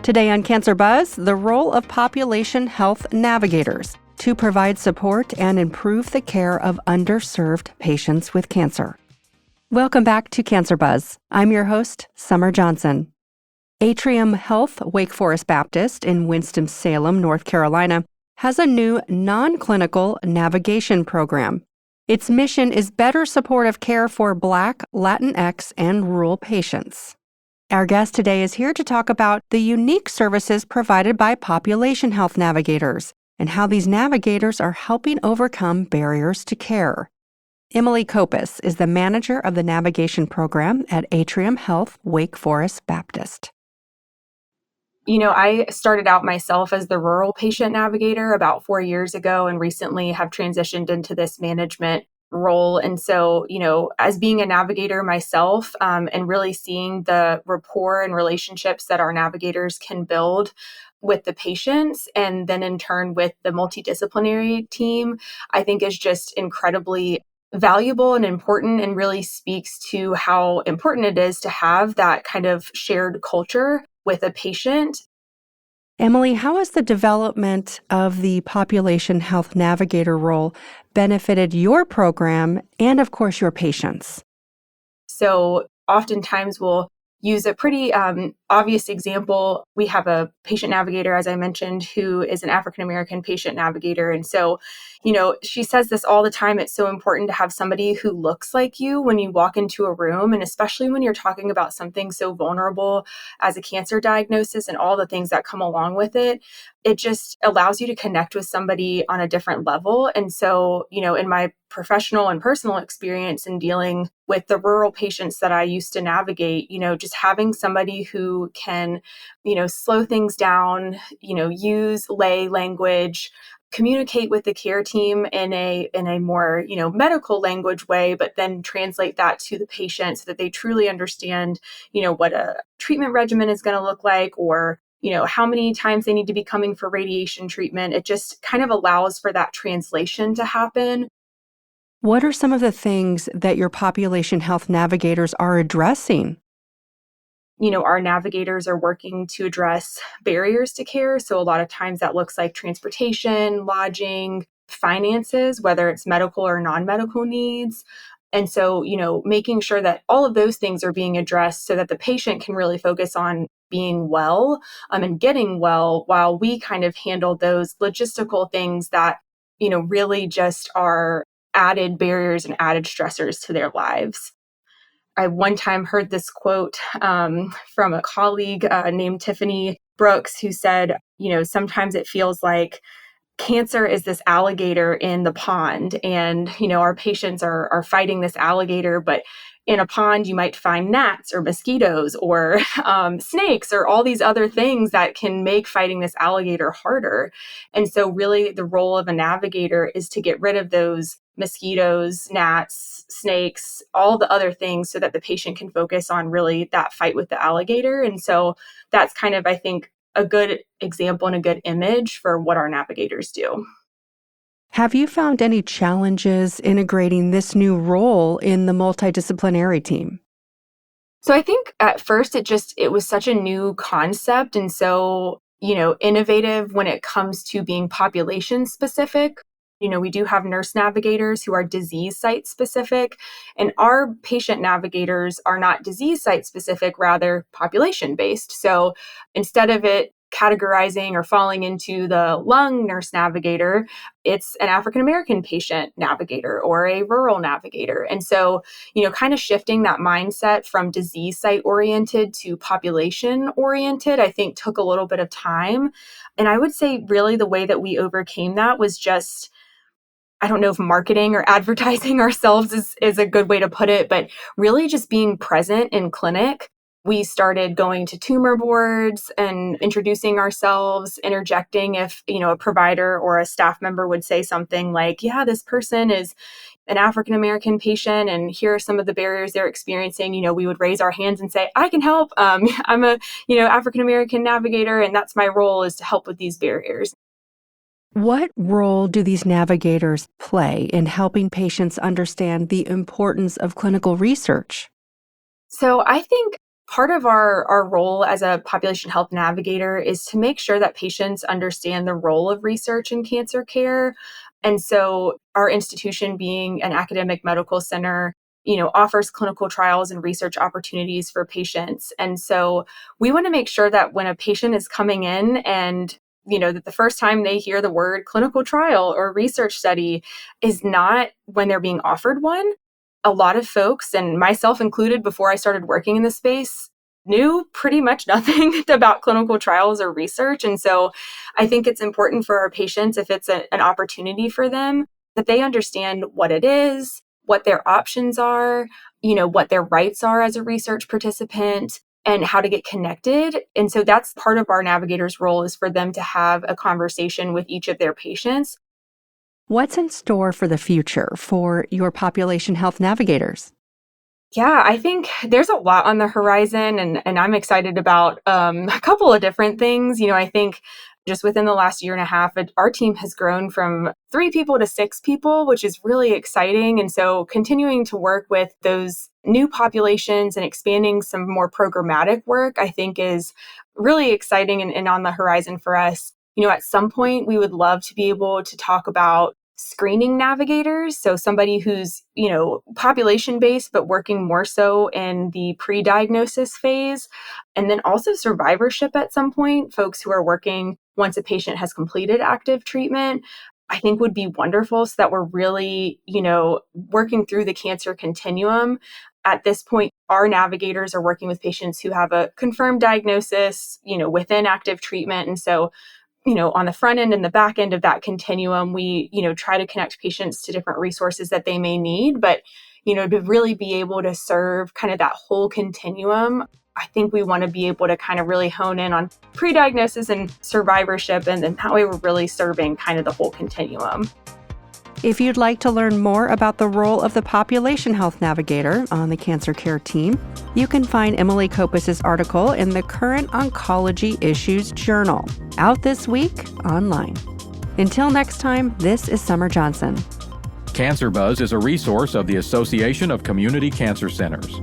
Today on Cancer Buzz, the role of population health navigators to provide support and improve the care of underserved patients with cancer. Welcome back to Cancer Buzz. I'm your host, Summer Johnson. Atrium Health Wake Forest Baptist in Winston-Salem, North Carolina, has a new non-clinical navigation program. Its mission is better supportive care for Black, Latinx, and rural patients. Our guest today is here to talk about the unique services provided by population health navigators and how these navigators are helping overcome barriers to care. Emily Kopis is the manager of the navigation program at Atrium Health Wake Forest Baptist. I started out myself as the rural patient navigator about 4 years ago and recently have transitioned into this management role. And so, as being a navigator myself, and really seeing the rapport and relationships that our navigators can build with the patients and then in turn with the multidisciplinary team, I think is just incredibly valuable and important, and really speaks to how important it is to have that kind of shared culture with a patient. Emily, how has the development of the population health navigator role benefited your program and, of course, your patients? So oftentimes we'll use a pretty obvious example. We have a patient navigator, as I mentioned, who is an African-American patient navigator. And so, she says this all the time. It's so important to have somebody who looks like you when you walk into a room. And especially when you're talking about something so vulnerable as a cancer diagnosis and all the things that come along with it, it just allows you to connect with somebody on a different level. And so, in my professional and personal experience in dealing with the rural patients that I used to navigate, just having somebody who can, slow things down, use lay language, communicate with the care team in a more, medical language way, but then translate that to the patient so that they truly understand, what a treatment regimen is going to look like, or how many times they need to be coming for radiation treatment. It just kind of allows for that translation to happen. What are some of the things that your population health navigators are addressing? Our navigators are working to address barriers to care. So a lot of times that looks like transportation, lodging, finances, whether it's medical or non-medical needs. And so, making sure that all of those things are being addressed so that the patient can really focus on being well, and getting well, while we kind of handle those logistical things that, really just are added barriers and added stressors to their lives. I one time heard this quote from a colleague named Tiffany Brooks, who said, sometimes it feels like cancer is this alligator in the pond, and, our patients are fighting this alligator, but in a pond, you might find gnats or mosquitoes or snakes or all these other things that can make fighting this alligator harder. And so really the role of a navigator is to get rid of those mosquitoes, gnats, snakes, all the other things so that the patient can focus on really that fight with the alligator. And so that's kind of, I think, a good example and a good image for what our navigators do. Have you found any challenges integrating this new role in the multidisciplinary team? So I think at first it was such a new concept, and so, innovative when it comes to being population specific. We do have nurse navigators who are disease site specific, and our patient navigators are not disease site specific, rather population based. So instead of it categorizing or falling into the lung nurse navigator, it's an African American patient navigator or a rural navigator. And so, kind of shifting that mindset from disease site oriented to population oriented, I think took a little bit of time. And I would say really the way that we overcame that was just, I don't know if marketing or advertising ourselves is a good way to put it, but really just being present in clinic. We started going to tumor boards and introducing ourselves, interjecting if, a provider or a staff member would say something like, yeah, this person is an African American patient and here are some of the barriers they're experiencing. We would raise our hands and say, I can help. I'm a, African American navigator, and that's my role, is to help with these barriers. What role do these navigators play in helping patients understand the importance of clinical research? So I think Part of our role as a population health navigator is to make sure that patients understand the role of research in cancer care. And so our institution, being an academic medical center, offers clinical trials and research opportunities for patients. And so we want to make sure that when a patient is coming in and that the first time they hear the word clinical trial or research study is not when they're being offered one. A lot of folks, and myself included before I started working in the space, knew pretty much nothing about clinical trials or research. And so I think it's important for our patients, if it's an opportunity for them, that they understand what it is, what their options are, what their rights are as a research participant, and how to get connected. And so that's part of our navigator's role, is for them to have a conversation with each of their patients. What's in store for the future for your population health navigators? Yeah, I think there's a lot on the horizon, and I'm excited about a couple of different things. I think just within the last year and a half, our team has grown from 3 people to 6 people, which is really exciting. And so continuing to work with those new populations and expanding some more programmatic work, I think is really exciting and on the horizon for us. At some point, we would love to be able to talk about screening navigators. So somebody who's, population based, but working more so in the pre-diagnosis phase. And then also survivorship at some point, folks who are working once a patient has completed active treatment, I think would be wonderful, so that we're really, working through the cancer continuum. At this point, our navigators are working with patients who have a confirmed diagnosis, within active treatment. And so on the front end and the back end of that continuum, we, try to connect patients to different resources that they may need. But, to really be able to serve kind of that whole continuum, I think we want to be able to kind of really hone in on pre-diagnosis and survivorship, and then that way we're really serving kind of the whole continuum. If you'd like to learn more about the role of the population health navigator on the cancer care team, you can find Emily Kopas's article in the Current Oncology Issues Journal, out this week online. Until next time, this is Summer Johnson. Cancer Buzz is a resource of the Association of Community Cancer Centers.